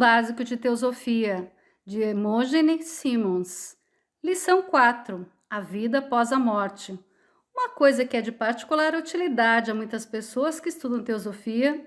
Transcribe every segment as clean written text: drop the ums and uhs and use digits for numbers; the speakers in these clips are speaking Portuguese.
Básico de Teosofia, de Hermógenes Simons. Lição 4. A vida após a morte. Uma coisa que é de particular utilidade a muitas pessoas que estudam teosofia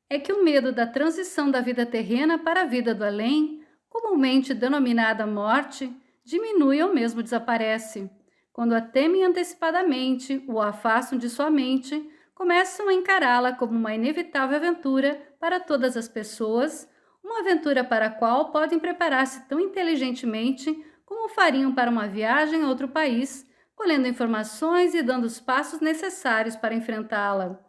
é que o medo da transição da vida terrena para a vida do além, comumente denominada morte, diminui ou mesmo desaparece. Quando a temem antecipadamente ou a afastam de sua mente, começam a encará-la como uma inevitável aventura para todas as pessoas, uma aventura para a qual podem preparar-se tão inteligentemente como fariam para uma viagem a outro país, colhendo informações e dando os passos necessários para enfrentá-la.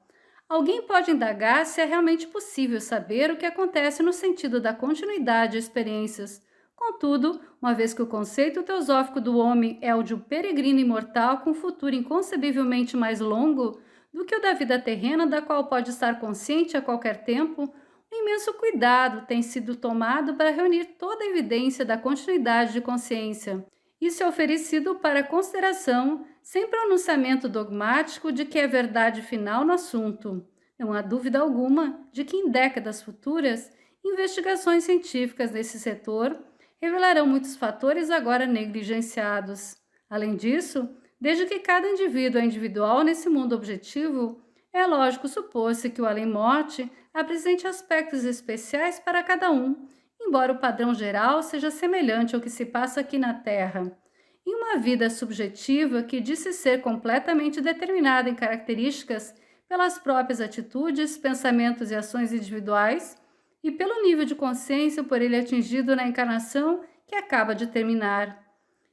Alguém pode indagar se é realmente possível saber o que acontece no sentido da continuidade de experiências. Contudo, uma vez que o conceito teosófico do homem é o de um peregrino imortal com um futuro inconcebivelmente mais longo do que o da vida terrena, da qual pode estar consciente a qualquer tempo, um imenso cuidado tem sido tomado para reunir toda a evidência da continuidade de consciência. Isso é oferecido para consideração, sem pronunciamento dogmático de que é verdade final no assunto. Não há dúvida alguma de que em décadas futuras, investigações científicas nesse setor revelarão muitos fatores agora negligenciados. Além disso, desde que cada indivíduo é individual nesse mundo objetivo, é lógico supor-se que o além-morte apresente aspectos especiais para cada um, embora o padrão geral seja semelhante ao que se passa aqui na Terra. Em uma vida subjetiva que disse ser completamente determinada em características pelas próprias atitudes, pensamentos e ações individuais, e pelo nível de consciência por ele atingido na encarnação que acaba de terminar.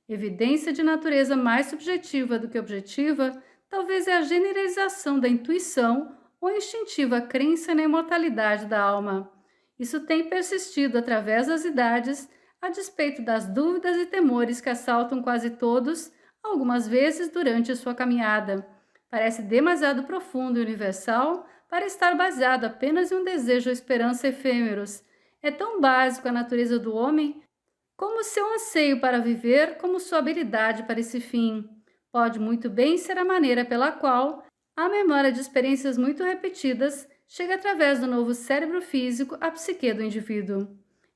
Evidência de natureza mais subjetiva do que objetiva, talvez é a generalização da intuição ou instintiva crença na imortalidade da alma. Isso tem persistido através das idades, a despeito das dúvidas e temores que assaltam quase todos, algumas vezes durante sua caminhada. Parece demasiado profundo e universal para estar baseado apenas em um desejo ou esperança efêmeros. É tão básico a natureza do homem como seu anseio para viver, como sua habilidade para esse fim. Pode muito bem ser a maneira pela qual a memória de experiências muito repetidas chega através do novo cérebro físico à psique do indivíduo.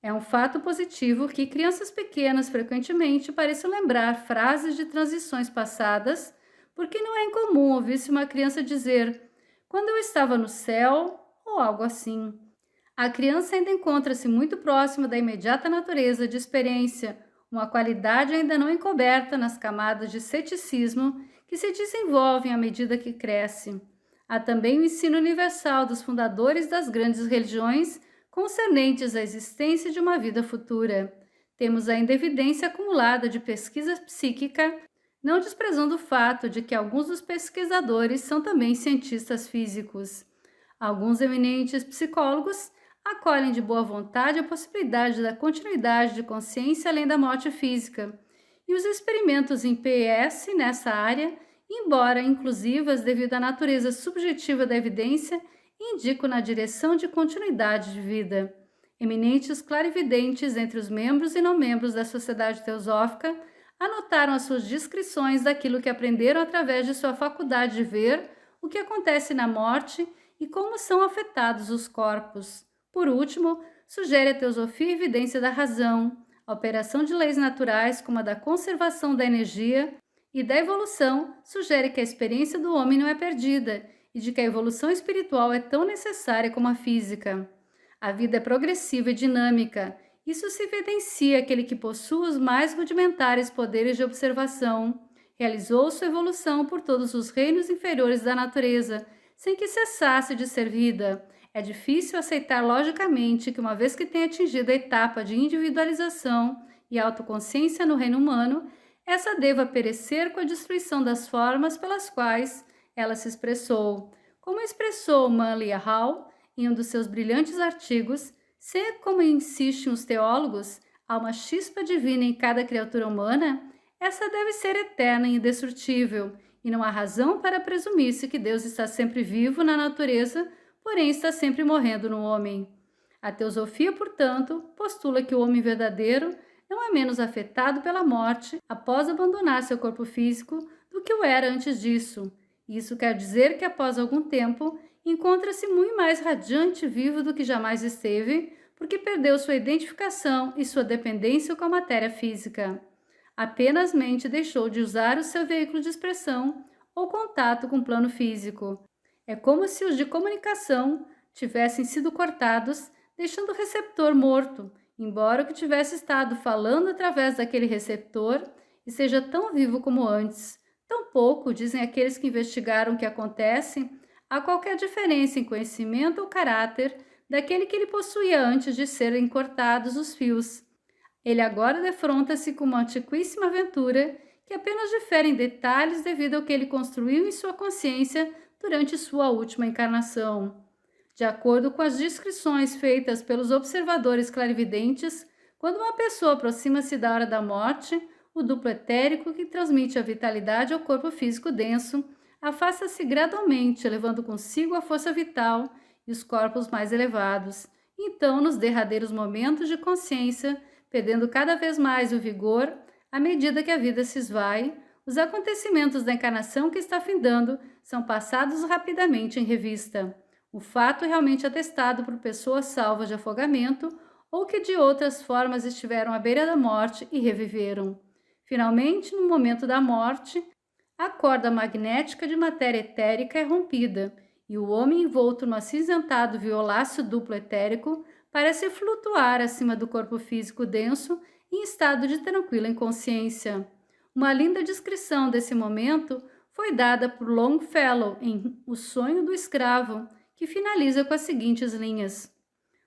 É um fato positivo que crianças pequenas frequentemente pareçam lembrar frases de transições passadas, porque não é incomum ouvir-se uma criança dizer "quando eu estava no céu" ou algo assim. A criança ainda encontra-se muito próxima da imediata natureza de experiência, uma qualidade ainda não encoberta nas camadas de ceticismo que se desenvolvem à medida que cresce. Há também o ensino universal dos fundadores das grandes religiões concernentes à existência de uma vida futura. Temos ainda evidência acumulada de pesquisa psíquica, não desprezando o fato de que alguns dos pesquisadores são também cientistas físicos. Alguns eminentes psicólogos acolhem de boa vontade a possibilidade da continuidade de consciência além da morte física, e os experimentos em PS nessa área, embora inclusivas devido à natureza subjetiva da evidência, indicam na direção de continuidade de vida. Eminentes clarividentes entre os membros e não membros da Sociedade Teosófica anotaram as suas descrições daquilo que aprenderam através de sua faculdade de ver o que acontece na morte e como são afetados os corpos. Por último, sugere a teosofia a evidência da razão, a operação de leis naturais como a da conservação da energia e da evolução sugere que a experiência do homem não é perdida e de que a evolução espiritual é tão necessária como a física. A vida é progressiva e dinâmica. Isso se evidencia aquele que possui os mais rudimentares poderes de observação. Realizou sua evolução por todos os reinos inferiores da natureza, sem que cessasse de ser vida. É difícil aceitar logicamente que, uma vez que tenha atingido a etapa de individualização e autoconsciência no reino humano, essa deva perecer com a destruição das formas pelas quais ela se expressou. Como expressou Manly Hall em um dos seus brilhantes artigos, se, como insistem os teólogos, há uma chispa divina em cada criatura humana, essa deve ser eterna e indestrutível, e não há razão para presumir-se que Deus está sempre vivo na natureza, porém está sempre morrendo no homem. A teosofia, portanto, postula que o homem verdadeiro não é menos afetado pela morte após abandonar seu corpo físico do que o era antes disso. Isso quer dizer que após algum tempo encontra-se muito mais radiante e vivo do que jamais esteve, porque perdeu sua identificação e sua dependência com a matéria física. Apenas mente deixou de usar o seu veículo de expressão ou contato com o plano físico. É como se os de comunicação tivessem sido cortados, deixando o receptor morto, embora o que tivesse estado falando através daquele receptor e seja tão vivo como antes. Tampouco, dizem aqueles que investigaram o que acontece, há qualquer diferença em conhecimento ou caráter daquele que ele possuía antes de serem cortados os fios. Ele agora defronta-se com uma antiquíssima aventura que apenas difere em detalhes devido ao que ele construiu em sua consciência durante sua última encarnação. De acordo com as descrições feitas pelos observadores clarividentes, quando uma pessoa aproxima-se da hora da morte, o duplo etérico que transmite a vitalidade ao corpo físico denso afasta-se gradualmente, levando consigo a força vital e os corpos mais elevados. Então, nos derradeiros momentos de consciência, perdendo cada vez mais o vigor, à medida que a vida se esvai, os acontecimentos da encarnação que está findando são passados rapidamente em revista. O fato realmente atestado por pessoas salvas de afogamento ou que de outras formas estiveram à beira da morte e reviveram. Finalmente, no momento da morte, a corda magnética de matéria etérica é rompida e o homem envolto no acinzentado violáceo duplo etérico parece flutuar acima do corpo físico denso em estado de tranquila inconsciência. Uma linda descrição desse momento foi dada por Longfellow em O Sonho do Escravo, que finaliza com as seguintes linhas: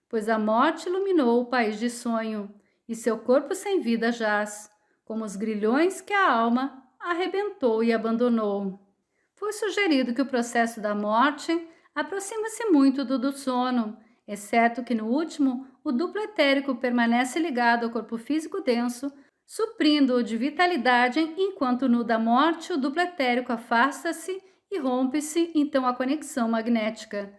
pois a morte iluminou o país de sonho, e seu corpo sem vida jaz, como os grilhões que a alma arrebentou e abandonou. Foi sugerido que o processo da morte aproxima-se muito do sono, exceto que no último, o duplo etérico permanece ligado ao corpo físico denso, suprindo-o de vitalidade, enquanto no da morte o duplo etérico afasta-se e rompe-se então a conexão magnética.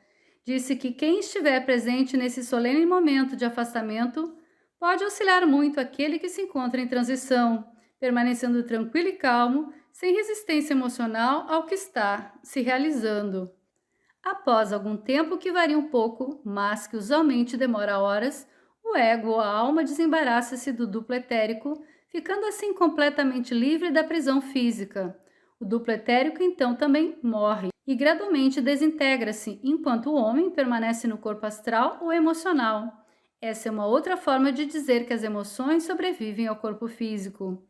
Disse que quem estiver presente nesse solene momento de afastamento pode auxiliar muito aquele que se encontra em transição, permanecendo tranquilo e calmo, sem resistência emocional ao que está se realizando. Após algum tempo que varia um pouco, mas que usualmente demora horas, o ego ou a alma desembaraça-se do duplo etérico, ficando assim completamente livre da prisão física. O duplo etérico então também morre e gradualmente desintegra-se, enquanto o homem permanece no corpo astral ou emocional. Essa é uma outra forma de dizer que as emoções sobrevivem ao corpo físico.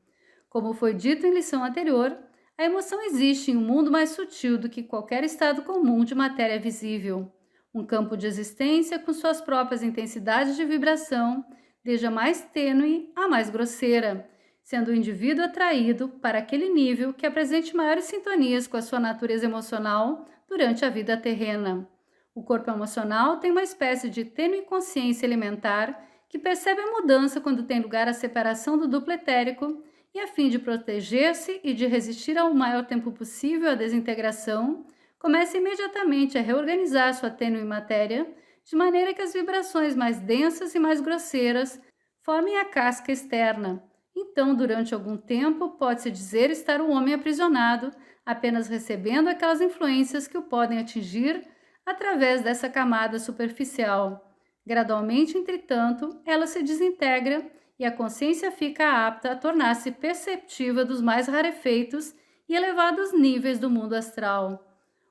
Como foi dito em lição anterior, a emoção existe em um mundo mais sutil do que qualquer estado comum de matéria visível. Um campo de existência com suas próprias intensidades de vibração, desde a mais tênue à mais grosseira, sendo o indivíduo atraído para aquele nível que apresente maiores sintonias com a sua natureza emocional durante a vida terrena. O corpo emocional tem uma espécie de tênue consciência elementar que percebe a mudança quando tem lugar a separação do duplo etérico e, a fim de proteger-se e de resistir ao maior tempo possível à desintegração, começa imediatamente a reorganizar sua tênue matéria, de maneira que as vibrações mais densas e mais grosseiras formem a casca externa. Então, durante algum tempo, pode-se dizer estar o homem aprisionado, apenas recebendo aquelas influências que o podem atingir através dessa camada superficial. Gradualmente, entretanto, ela se desintegra e a consciência fica apta a tornar-se perceptiva dos mais rarefeitos e elevados níveis do mundo astral.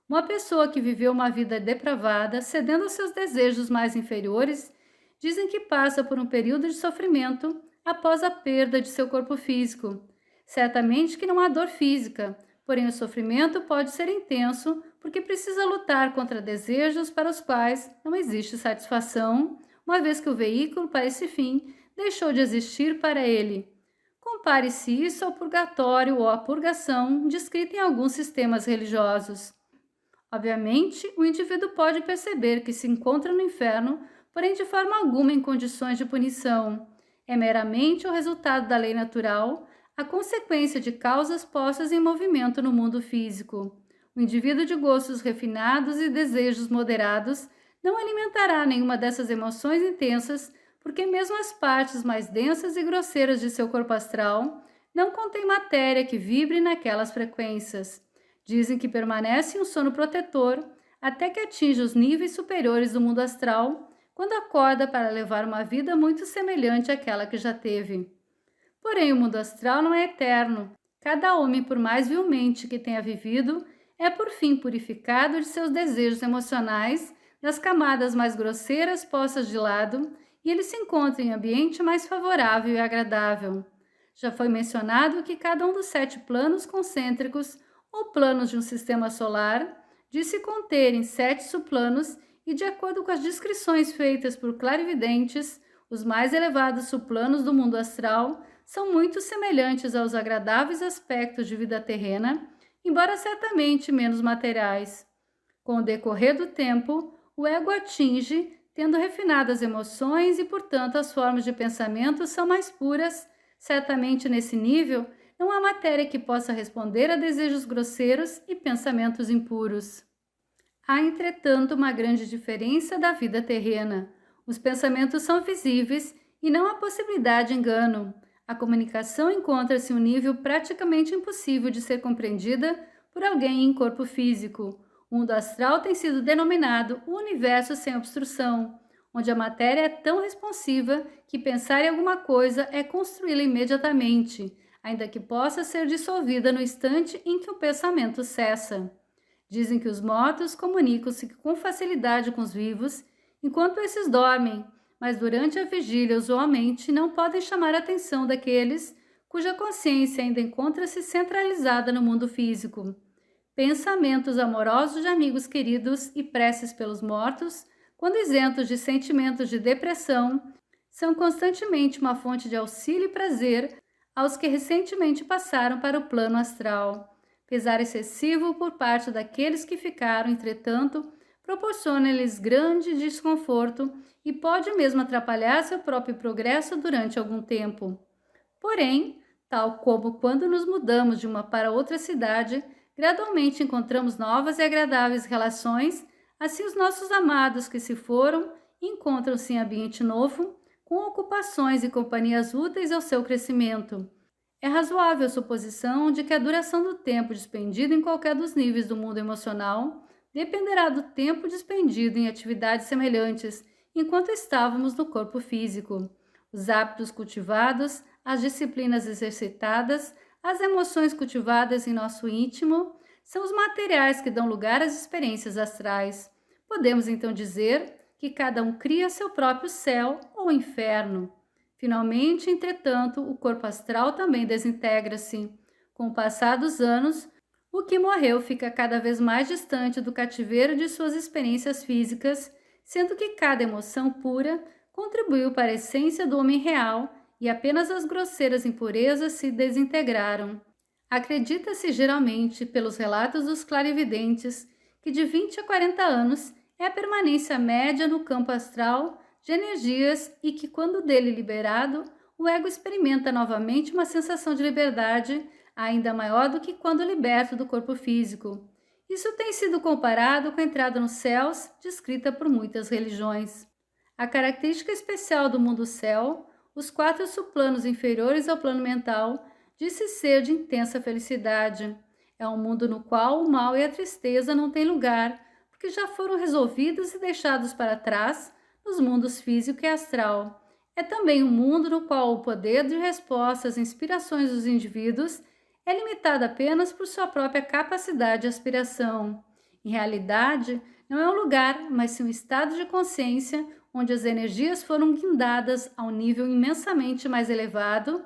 Uma pessoa que viveu uma vida depravada, cedendo aos seus desejos mais inferiores, dizem que passa por um período de sofrimento após a perda de seu corpo físico. Certamente que não há dor física, porém o sofrimento pode ser intenso porque precisa lutar contra desejos para os quais não existe satisfação, uma vez que o veículo para esse fim deixou de existir para ele. Compare-se isso ao purgatório ou à purgação descrita em alguns sistemas religiosos. Obviamente, o indivíduo pode perceber que se encontra no inferno, porém de forma alguma em condições de punição. É meramente o resultado da lei natural, a consequência de causas postas em movimento no mundo físico. O indivíduo de gostos refinados e desejos moderados não alimentará nenhuma dessas emoções intensas, porque mesmo as partes mais densas e grosseiras de seu corpo astral não contêm matéria que vibre naquelas frequências. Dizem que permanece em um sono protetor até que atinja os níveis superiores do mundo astral, quando acorda para levar uma vida muito semelhante àquela que já teve. Porém, o mundo astral não é eterno. Cada homem, por mais vilmente que tenha vivido, é por fim purificado de seus desejos emocionais, das camadas mais grosseiras postas de lado, e ele se encontra em ambiente mais favorável e agradável. Já foi mencionado que cada um dos 7 planos concêntricos, ou planos de um sistema solar, diz se conterem 7 subplanos e, de acordo com as descrições feitas por clarividentes, os mais elevados subplanos do mundo astral são muito semelhantes aos agradáveis aspectos de vida terrena, embora certamente menos materiais. Com o decorrer do tempo, o ego atinge, tendo refinadas emoções e, portanto, as formas de pensamento são mais puras. Certamente nesse nível, não há matéria que possa responder a desejos grosseiros e pensamentos impuros. Há, entretanto, uma grande diferença da vida terrena. Os pensamentos são visíveis e não há possibilidade de engano. A comunicação encontra-se em um nível praticamente impossível de ser compreendida por alguém em corpo físico. O mundo astral tem sido denominado o universo sem obstrução, onde a matéria é tão responsiva que pensar em alguma coisa é construí-la imediatamente, ainda que possa ser dissolvida no instante em que o pensamento cessa. Dizem que os mortos comunicam-se com facilidade com os vivos enquanto esses dormem, mas durante a vigília usualmente não podem chamar a atenção daqueles cuja consciência ainda encontra-se centralizada no mundo físico. Pensamentos amorosos de amigos queridos e preces pelos mortos, quando isentos de sentimentos de depressão, são constantemente uma fonte de auxílio e prazer aos que recentemente passaram para o plano astral. Pesar excessivo por parte daqueles que ficaram, entretanto, proporciona-lhes grande desconforto e pode mesmo atrapalhar seu próprio progresso durante algum tempo. Porém, tal como quando nos mudamos de uma para outra cidade, gradualmente encontramos novas e agradáveis relações, assim os nossos amados que se foram encontram-se em ambiente novo, com ocupações e companhias úteis ao seu crescimento. É razoável a suposição de que a duração do tempo despendido em qualquer dos níveis do mundo emocional dependerá do tempo despendido em atividades semelhantes enquanto estávamos no corpo físico. Os hábitos cultivados, as disciplinas exercitadas, as emoções cultivadas em nosso íntimo são os materiais que dão lugar às experiências astrais. Podemos então dizer que cada um cria seu próprio céu ou inferno. Finalmente, entretanto, o corpo astral também desintegra-se. Com o passar dos anos, o que morreu fica cada vez mais distante do cativeiro de suas experiências físicas, sendo que cada emoção pura contribuiu para a essência do homem real e apenas as grosseiras impurezas se desintegraram. Acredita-se geralmente, pelos relatos dos clarividentes, que de 20 a 40 anos é a permanência média no campo astral de energias e que, quando dele liberado, o ego experimenta novamente uma sensação de liberdade ainda maior do que quando liberto do corpo físico. Isso tem sido comparado com a entrada nos céus, descrita por muitas religiões. A característica especial do mundo céu, os 4 subplanos inferiores ao plano mental, diz-se ser de intensa felicidade. É um mundo no qual o mal e a tristeza não têm lugar, porque já foram resolvidos e deixados para trás nos mundos físico e astral. É também um mundo no qual o poder de resposta às inspirações dos indivíduos é limitado apenas por sua própria capacidade de aspiração. Em realidade, não é um lugar, mas sim um estado de consciência onde as energias foram guindadas a um nível imensamente mais elevado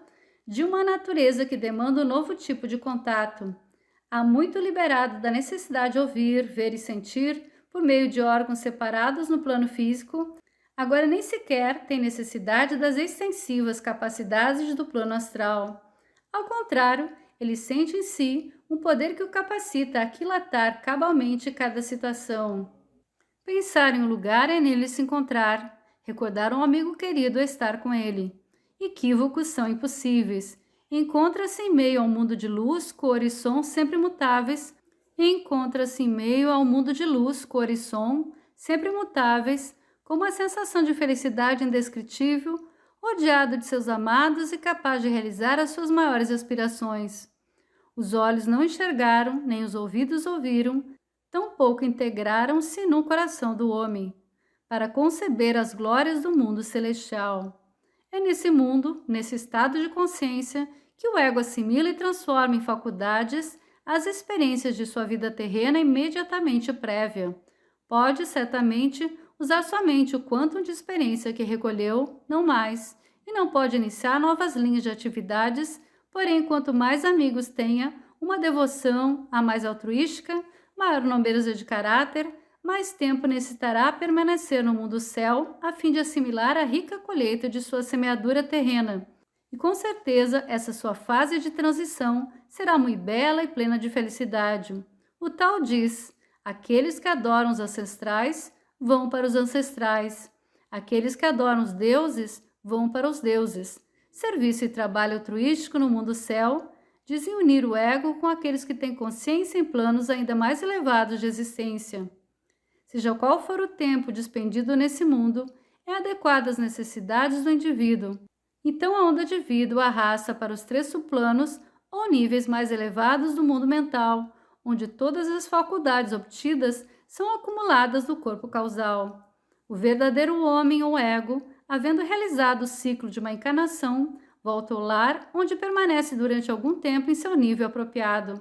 de uma natureza que demanda um novo tipo de contato. Há muito liberado da necessidade de ouvir, ver e sentir por meio de órgãos separados no plano físico. Agora nem sequer tem necessidade das extensivas capacidades do plano astral. Ao contrário, ele sente em si um poder que o capacita a aquilatar cabalmente cada situação. Pensar em um lugar é nele se encontrar, recordar um amigo querido é estar com ele. Equívocos são impossíveis. Encontra-se em meio ao mundo de luz, cor e som sempre mutáveis. Encontra-se em meio ao mundo de luz, cor e som sempre mutáveis, com uma sensação de felicidade indescritível, rodeado de seus amados e capaz de realizar as suas maiores aspirações. Os olhos não enxergaram, nem os ouvidos ouviram, tampouco integraram-se no coração do homem. para conceber as glórias do mundo celestial. É nesse mundo, nesse estado de consciência, que o ego assimila e transforma em faculdades as experiências de sua vida terrena imediatamente prévia. Pode, certamente, usar somente o quantum de experiência que recolheu, não mais, e não pode iniciar novas linhas de atividades, porém, quanto mais amigos tenha, uma devoção, a mais altruística, maior nobreza de caráter, mais tempo necessitará permanecer no mundo céu a fim de assimilar a rica colheita de sua semeadura terrena. E com certeza essa sua fase de transição será muito bela e plena de felicidade. O tal diz: aqueles que adoram os ancestrais vão para os ancestrais. Aqueles que adoram os deuses vão para os deuses. Serviço e trabalho altruístico no mundo céu dizem unir o ego com aqueles que têm consciência em planos ainda mais elevados de existência. Seja qual for o tempo despendido nesse mundo, é adequado às necessidades do indivíduo. Então a onda de vida o arrasta para os 3 subplanos ou níveis mais elevados do mundo mental, onde todas as faculdades obtidas são acumuladas no corpo causal. O verdadeiro homem ou ego, havendo realizado o ciclo de uma encarnação, volta ao lar, onde permanece durante algum tempo em seu nível apropriado.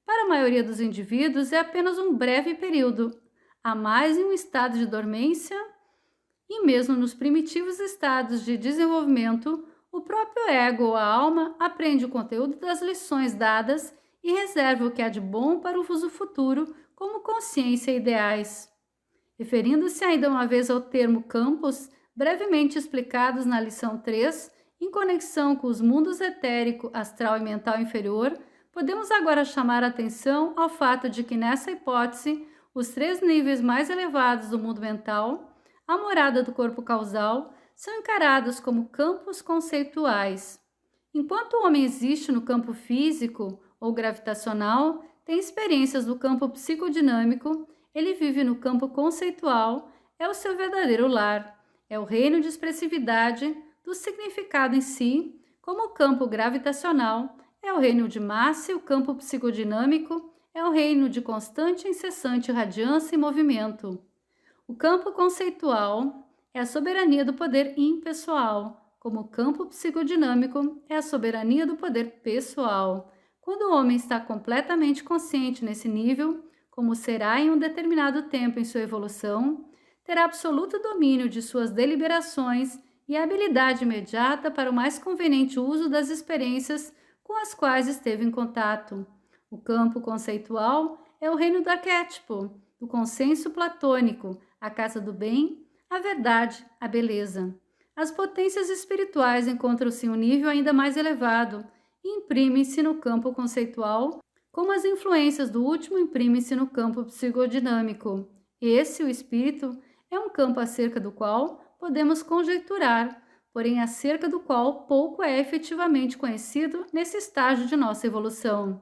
Para a maioria dos indivíduos é apenas um breve período, há mais em um estado de dormência, e mesmo nos primitivos estados de desenvolvimento, o próprio ego ou a alma aprende o conteúdo das lições dadas e reserva o que há de bom para o uso futuro como consciência e ideais. Referindo-se ainda uma vez ao termo campos, brevemente explicados na lição 3, em conexão com os mundos etérico, astral e mental inferior, podemos agora chamar a atenção ao fato de que nessa hipótese, os 3 níveis mais elevados do mundo mental, a morada do corpo causal, são encarados como campos conceituais. Enquanto o homem existe no campo físico ou gravitacional, tem experiências do campo psicodinâmico, ele vive no campo conceitual, é o seu verdadeiro lar, é o reino de expressividade do significado em si, como o campo gravitacional, é o reino de massa e o campo psicodinâmico, é o reino de constante e incessante radiância e movimento. O campo conceitual é a soberania do poder impessoal, como o campo psicodinâmico é a soberania do poder pessoal. Quando o homem está completamente consciente nesse nível, como será em um determinado tempo em sua evolução, terá absoluto domínio de suas deliberações e habilidade imediata para o mais conveniente uso das experiências com as quais esteve em contato. O campo conceitual é o reino do arquétipo, do consenso platônico, a casa do bem, a verdade, a beleza. As potências espirituais encontram-se em um nível ainda mais elevado e imprimem-se no campo conceitual, como as influências do último imprimem-se no campo psicodinâmico. Esse, o espírito, é um campo acerca do qual podemos conjecturar, porém acerca do qual pouco é efetivamente conhecido nesse estágio de nossa evolução.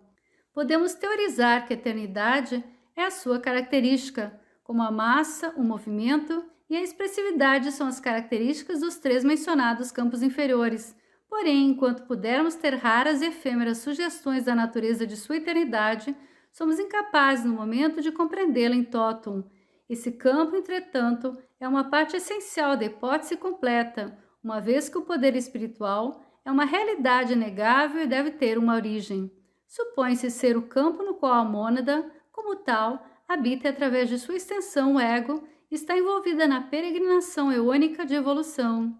Podemos teorizar que a eternidade é a sua característica, como a massa, o movimento e a expressividade são as características dos 3 mencionados campos inferiores. Porém, enquanto pudermos ter raras e efêmeras sugestões da natureza de sua eternidade, somos incapazes no momento de compreendê-la em totum. Esse campo, entretanto, é uma parte essencial da hipótese completa, uma vez que o poder espiritual é uma realidade inegável e deve ter uma origem. Supõe-se ser o campo no qual a mônada, como tal, habita e através de sua extensão, o ego, está envolvida na peregrinação eônica de evolução.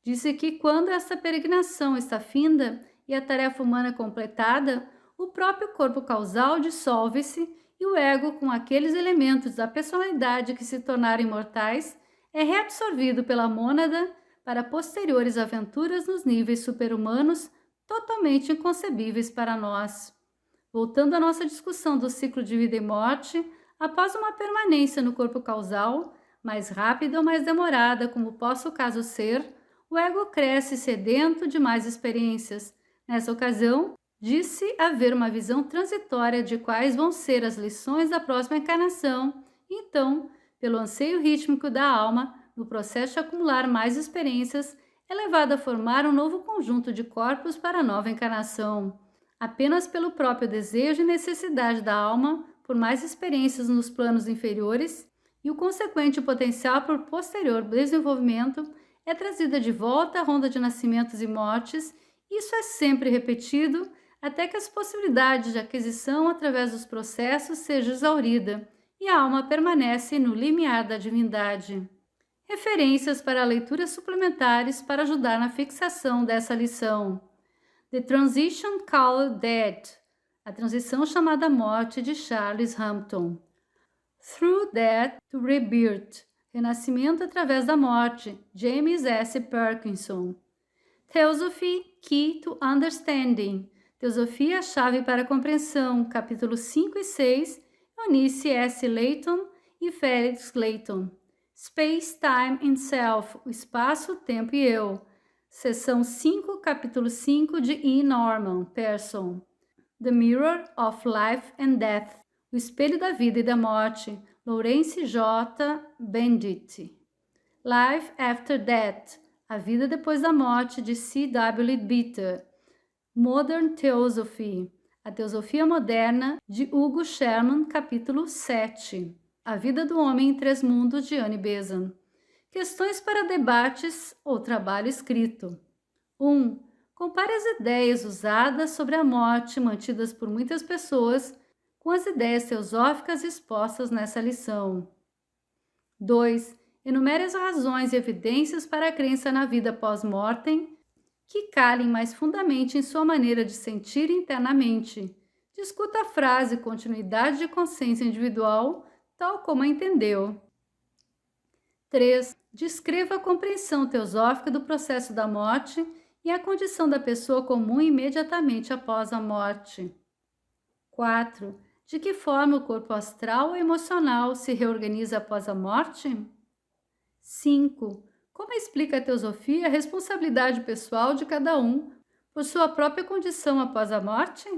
Disse que quando essa peregrinação está finda e a tarefa humana completada, o próprio corpo causal dissolve-se e o ego, com aqueles elementos da personalidade que se tornaram imortais, é reabsorvido pela mônada para posteriores aventuras nos níveis superhumanos totalmente inconcebíveis para nós. Voltando à nossa discussão do ciclo de vida e morte, após uma permanência no corpo causal, mais rápida ou mais demorada, como possa o caso ser, o ego cresce sedento de mais experiências. Nessa ocasião, disse haver uma visão transitória de quais vão ser as lições da próxima encarnação. Então, pelo anseio rítmico da alma, no processo de acumular mais experiências, é levado a formar um novo conjunto de corpos para a nova encarnação. Apenas pelo próprio desejo e necessidade da alma, por mais experiências nos planos inferiores, e o consequente potencial por posterior desenvolvimento é trazida de volta à ronda de nascimentos e mortes. Isso é sempre repetido até que as possibilidades de aquisição através dos processos sejam exauridas e a alma permanece no limiar da divindade. Referências para leituras suplementares para ajudar na fixação dessa lição. The Transition Called Death, a transição chamada morte, de Charles Hampton. Through Death to Rebirth, renascimento através da morte, James S. Perkinson. Theosophy Key to Understanding, Teosofia Chave para a Compreensão, capítulos 5 e 6, Eunice S. Layton e Felix Layton. Space, Time and Self, o espaço, tempo e eu. Seção 5, capítulo 5, de E. Norman Pearson. The Mirror of Life and Death, o espelho da vida e da morte, Lawrence J. Benedict. Life After Death, a vida depois da morte, de C. W. Bitter. Modern Theosophy, a teosofia moderna, de Hugo Sherman, capítulo 7. A vida do homem em três mundos, de Annie Besant. Questões para debates ou trabalho escrito. 1. Compare as ideias usadas sobre a morte mantidas por muitas pessoas com as ideias teosóficas expostas nessa lição. 2. Enumere as razões e evidências para a crença na vida pós-mortem que calem mais fundamente em sua maneira de sentir internamente. Discuta a frase continuidade de consciência individual, tal como a entendeu. 3. Descreva a compreensão teosófica do processo da morte e a condição da pessoa comum imediatamente após a morte. 4. De que forma o corpo astral ou emocional se reorganiza após a morte? 5. Como explica a teosofia a responsabilidade pessoal de cada um por sua própria condição após a morte?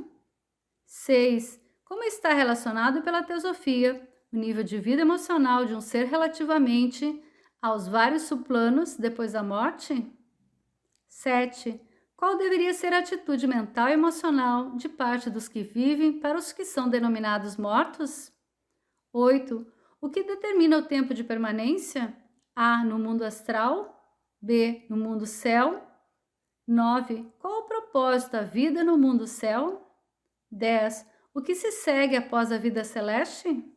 6. Como está relacionado pela teosofia o nível de vida emocional de um ser relativamente aos vários subplanos depois da morte? 7. Qual deveria ser a atitude mental e emocional de parte dos que vivem para os que são denominados mortos? 8. O que determina o tempo de permanência? A. No mundo astral. B. No mundo céu. 9. Qual o propósito da vida no mundo céu? 10. O que se segue após a vida celeste?